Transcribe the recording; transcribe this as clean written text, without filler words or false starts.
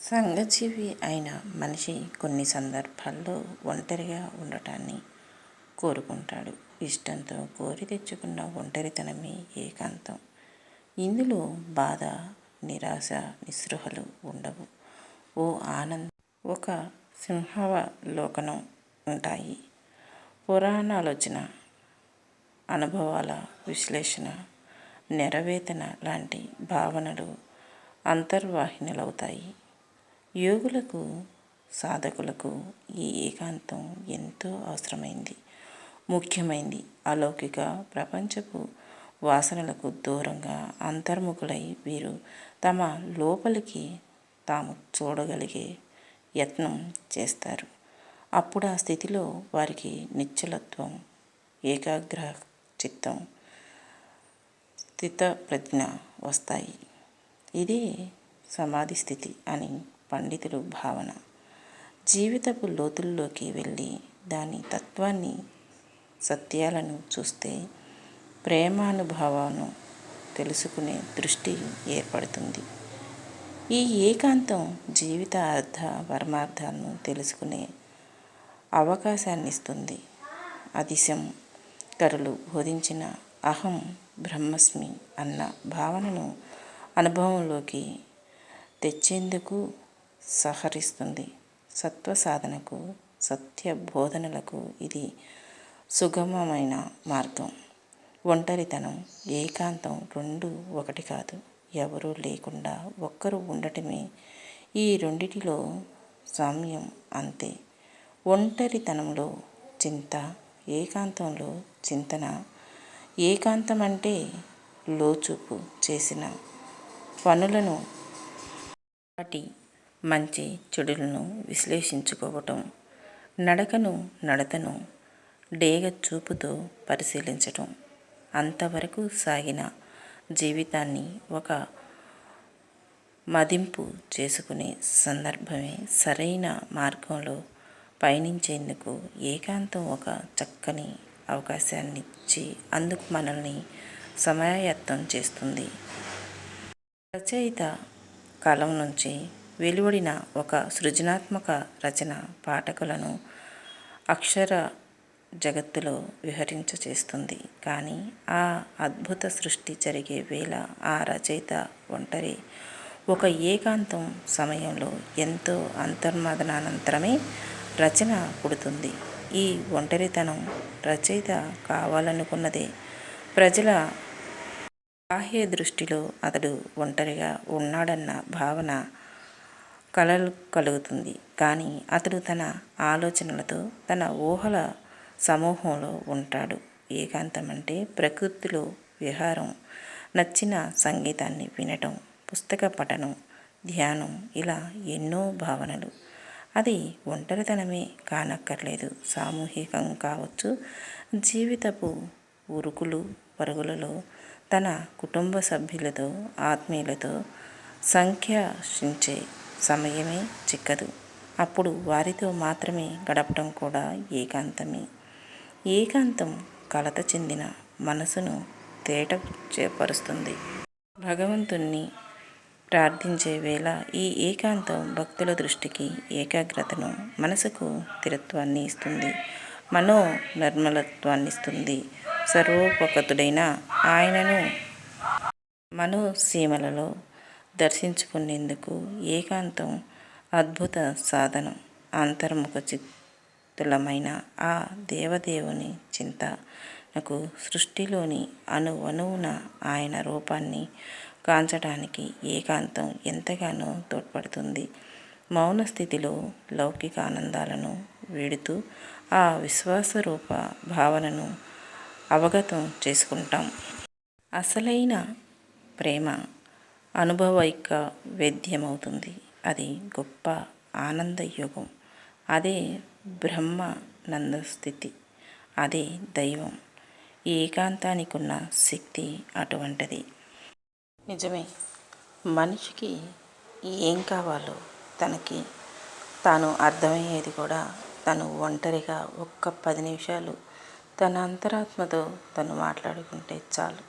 సంఘజీవి అయిన మనిషి కొన్ని సందర్భాల్లో ఒంటరిగా ఉండటాన్ని కోరుకుంటాడు. ఇష్టంతో కోరి తెచ్చుకున్న ఒంటరితనమే ఏకాంతం. ఇందులో బాధ, నిరాశ, నిస్పృహలు ఉండవు. ఓ ఆనందం, ఒక సింహావలోకనం ఉంటాయి. పురాణాలోచన, అనుభవాల విశ్లేషణ, నెరవేతన లాంటి భావనలు అంతర్వాహినులవుతాయి. యోగులకు, సాధకులకు ఈ ఏకాంతం ఎంతో అవసరమైంది, ముఖ్యమైంది. అలౌకిక ప్రపంచపు వాసనలకు దూరంగా అంతర్ముఖులై వీరు తమ లోపలికి తాము చూడగలిగే యత్నం చేస్తారు. అప్పుడు ఆ స్థితిలో వారికి నిశ్చలత్వం, ఏకాగ్ర చిత్తం, స్థితప్రజ్ఞ వస్తాయి. ఇదే సమాధి స్థితి అని పండితులు భావన. జీవితపు లోతుల్లోకి వెళ్ళి దాని తత్వాన్ని, సత్యాలను చూస్తే ప్రేమానుభవాలను తెలుసుకునే దృష్టి ఏర్పడుతుంది. ఈ ఏకాంతం జీవిత అర్థ పరమార్థాలను తెలుసుకునే అవకాశాన్నిస్తుంది. అదిశం కరులు బోధించిన అహం బ్రహ్మస్మి అన్న భావనను అనుభవంలోకి తెచ్చేందుకు సహకరిస్తుంది. సత్వ సాధనకు, సత్య బోధనలకు ఇది సుగమమైన మార్గం. ఒంటరితనం, ఏకాంతం రెండూ ఒకటి కాదు. ఎవరూ లేకుండా ఒక్కరు ఉండటమే. ఈ రెండిటిలో సామ్యం అంతే. ఒంటరితనంలో చింత, ఏకాంతంలో చింతన. ఏకాంతం అంటే లోచూపు చేసిన పనులను, వాటి మంచి చెడులను విశ్లేషించుకోవటం, నడకను, నడతను డేగ చూపుతో పరిశీలించటం. అంతవరకు సాగిన జీవితాన్ని ఒక మదింపు చేసుకునే సందర్భమే. సరైన మార్గంలో పయనించేందుకు ఏకాంతం ఒక చక్కని అవకాశాన్నిచ్చి అందుకు మనల్ని సమాయత్తం చేస్తుంది. రచయిత కలం నుంచి వెలువడిన ఒక సృజనాత్మక రచన పాఠకులను అక్షర జగత్తులో విహరింపచేస్తుంది. కానీ ఆ అద్భుత సృష్టి జరిగే వేళ ఆ రచయిత ఒంటరి. ఒక ఏకాంతం సమయంలో ఎంతో అంతర్మథనానంతరమే రచన పుడుతుంది. ఈ ఒంటరితనం రచయిత కావాలనుకున్నదే. ప్రజల బాహ్య దృష్టిలో అతడు ఒంటరిగా ఉన్నాడన్న భావన కలుగుతుంది. కానీ అతడు తన ఆలోచనలతో, తన ఊహల సమూహంలో ఉంటాడు. ఏకాంతం అంటే ప్రకృతిలో విహారం, నచ్చిన సంగీతాన్ని వినటం, పుస్తక పఠనం, ధ్యానం, ఇలా ఎన్నో భావనలు. అది ఒంటరితనమే కానక్కర్లేదు, సామూహికం కావచ్చు. జీవితపు ఉరుకులు పరుగులలో తన కుటుంబ సభ్యులతో, ఆత్మీయులతో సంభాషించే సమయమే చిక్కదు. అప్పుడు వారితో మాత్రమే గడపటం కూడా ఏకాంతమే. ఏకాంతం కలత చెందిన మనసును తేటపరుస్తుంది. భగవంతుణ్ణి ప్రార్థించే వేళ ఈ ఏకాంతం భక్తుల దృష్టికి ఏకాగ్రతను, మనసుకు స్థిరత్వాన్ని ఇస్తుంది, మనో నిర్మలత్వాన్నిస్తుంది. సర్వోపగతుడైన ఆయనను మనోసీమలలో దర్శించుకునేందుకు ఏకాంతం అద్భుత సాధనం. అంతర్ముఖ చిత్తులమైన ఆ దేవదేవుని చింతనకు, సృష్టిలోని అణువణువున ఆయన రూపాన్ని కాంచటానికి ఏకాంతం ఎంతగానో తోడ్పడుతుంది. మౌన స్థితిలో లౌకిక ఆనందాలను వీడుతూ ఆ విశ్వాసరూప భావనను అవగతం చేసుకుంటాం. అసలైన ప్రేమ అనుభవైక వేద్యమవుతుంది. అది గొప్ప ఆనందయోగం. అదే బ్రహ్మానందస్థితి. అదే దైవం. ఈ ఏకాంతానికున్న శక్తి అటువంటిది. నిజమే, మనిషికి ఏం కావాలో తనకి తాను అర్థమయ్యేది కూడా తను ఒంటరిగా ఒక్క 10 నిమిషాలు తన అంతరాత్మతో తను మాట్లాడుకుంటే చాలు.